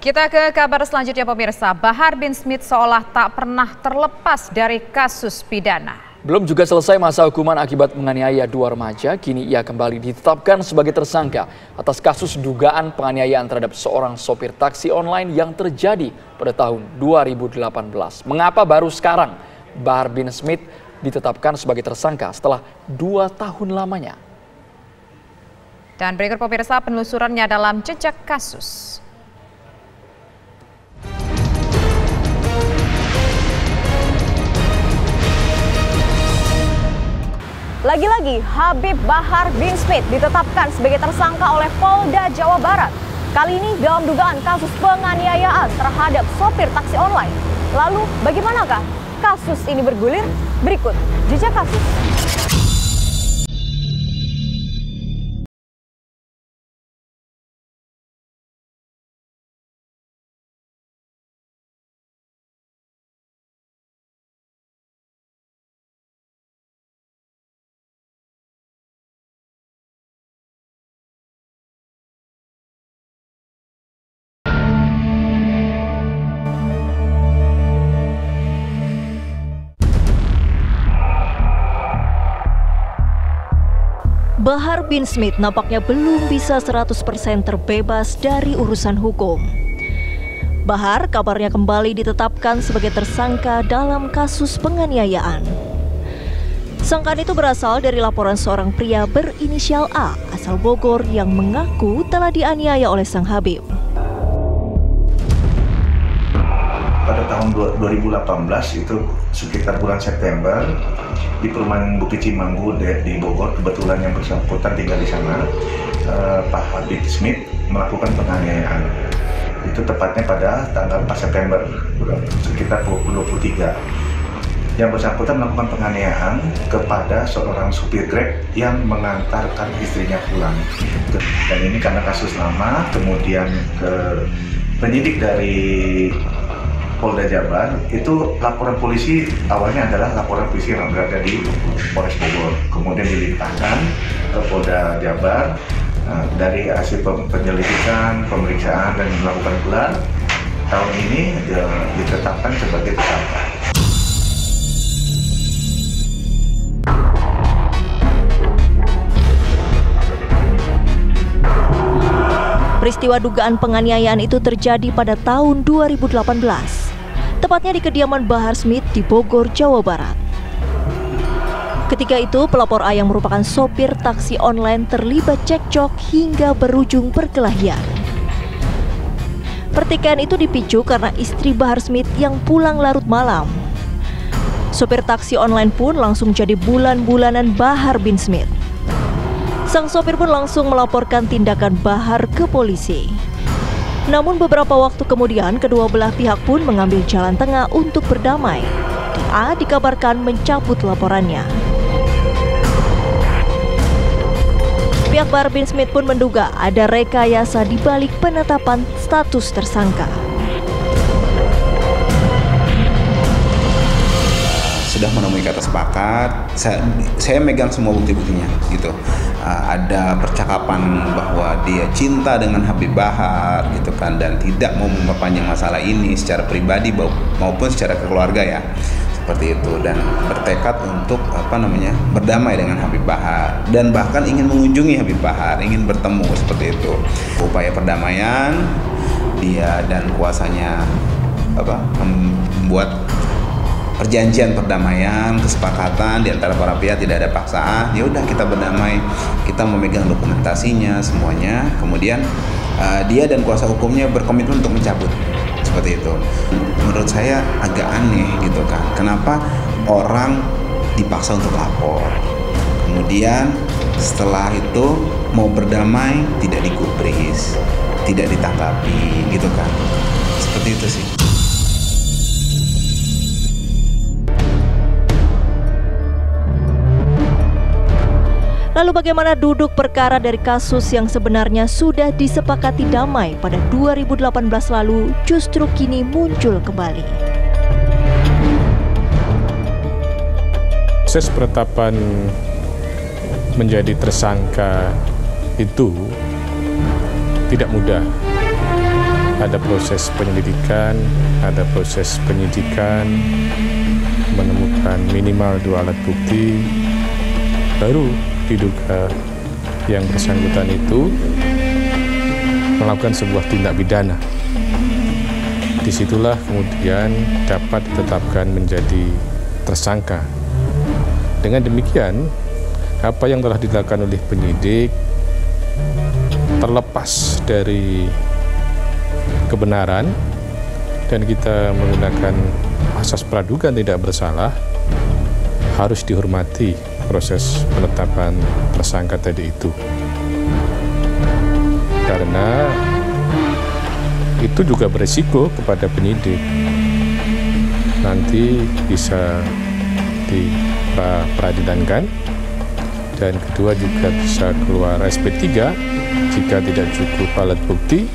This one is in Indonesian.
Kita ke kabar selanjutnya pemirsa. Bahar bin Smith seolah tak pernah terlepas dari kasus pidana. Belum juga selesai masa hukuman akibat menganiaya dua remaja, kini ia kembali ditetapkan sebagai tersangka atas kasus dugaan penganiayaan terhadap seorang sopir taksi online yang terjadi pada tahun 2018. Mengapa baru sekarang Bahar bin Smith ditetapkan sebagai tersangka setelah 2 tahun lamanya? Dan berikut pemirsa penelusurannya dalam jejak kasus. Lagi-lagi Habib Bahar bin Smith ditetapkan sebagai tersangka oleh Polda Jawa Barat. Kali ini dalam dugaan kasus penganiayaan terhadap sopir taksi online. Lalu bagaimanakah kasus ini bergulir? Berikut jejak kasus. Bahar bin Smith nampaknya belum bisa 100% terbebas dari urusan hukum. Bahar kabarnya kembali ditetapkan sebagai tersangka dalam kasus penganiayaan. Sangkaan itu berasal dari laporan seorang pria berinisial A asal Bogor yang mengaku telah dianiaya oleh sang Habib. Pada tahun 2018 itu sekitar bulan September di perumahan Bukit Cimanggu di Bogor, kebetulan yang bersangkutan tinggal di sana, Pak Habib Smith melakukan penganiayaan. Itu tepatnya pada tanggal 4 September sekitar pukul 23. Yang bersangkutan melakukan penganiayaan kepada seorang supir Grab yang mengantarkan istrinya pulang. Dan ini karena kasus lama, kemudian penyidik dari Polda Jabar itu laporan polisi awalnya adalah laporan polisi yang berada di Polres Bogor, kemudian dilimpahkan ke Polda Jabar. Dari hasil penyelidikan, pemeriksaan dan melakukan gelar, tahun ini ditetapkan sebagai tersangka. Peristiwa dugaan penganiayaan itu terjadi pada tahun 2018, tepatnya di kediaman Bahar Smith di Bogor, Jawa Barat. Ketika itu, pelapor A yang merupakan sopir taksi online terlibat cekcok hingga berujung perkelahian. Pertikaian itu dipicu karena istri Bahar Smith yang pulang larut malam. Sopir taksi online pun langsung jadi bulan-bulanan Bahar bin Smith. Sang sopir pun langsung melaporkan tindakan Bahar ke polisi. Namun beberapa waktu kemudian kedua belah pihak pun mengambil jalan tengah untuk berdamai. Dan A dikabarkan mencabut laporannya. Pihak Bahar bin Smith pun menduga ada rekayasa di balik penetapan status tersangka. Sudah menemui kata sepakat, saya megang semua bukti-buktinya gitu. Ada percakapan bahwa dia cinta dengan Habib Bahar gitu kan, dan tidak mau memperpanjang masalah ini secara pribadi maupun secara keluarga ya, seperti itu, dan bertekad untuk berdamai dengan Habib Bahar dan bahkan ingin mengunjungi Habib Bahar, ingin bertemu seperti itu. Upaya perdamaian, dia dan kuasanya membuat perjanjian perdamaian, kesepakatan di antara para pihak, tidak ada paksaan. Ya udah, kita berdamai, kita memegang dokumentasinya semuanya. Kemudian dia dan kuasa hukumnya berkomitmen untuk mencabut, seperti itu. Menurut saya agak aneh gitu kan. Kenapa orang dipaksa untuk lapor, kemudian setelah itu mau berdamai tidak digubris, tidak ditanggapi gitu kan. Seperti itu sih. Lalu bagaimana duduk perkara dari kasus yang sebenarnya sudah disepakati damai pada 2018 lalu justru kini muncul kembali? Proses penetapan menjadi tersangka itu tidak mudah. ada proses penyelidikan, ada proses penyidikan, menemukan minimal 2 alat bukti, baru diduga yang bersangkutan itu melakukan sebuah tindak pidana. Disitulah kemudian dapat ditetapkan menjadi tersangka. Dengan demikian, apa yang telah dilakukan oleh penyidik terlepas dari kebenaran dan kita menggunakan asas praduga tidak bersalah, harus dihormati proses penetapan tersangka tadi itu. Karena itu juga beresiko kepada penyidik. Nanti bisa diperadilankan, dan kedua juga bisa keluar SP3 jika tidak cukup alat bukti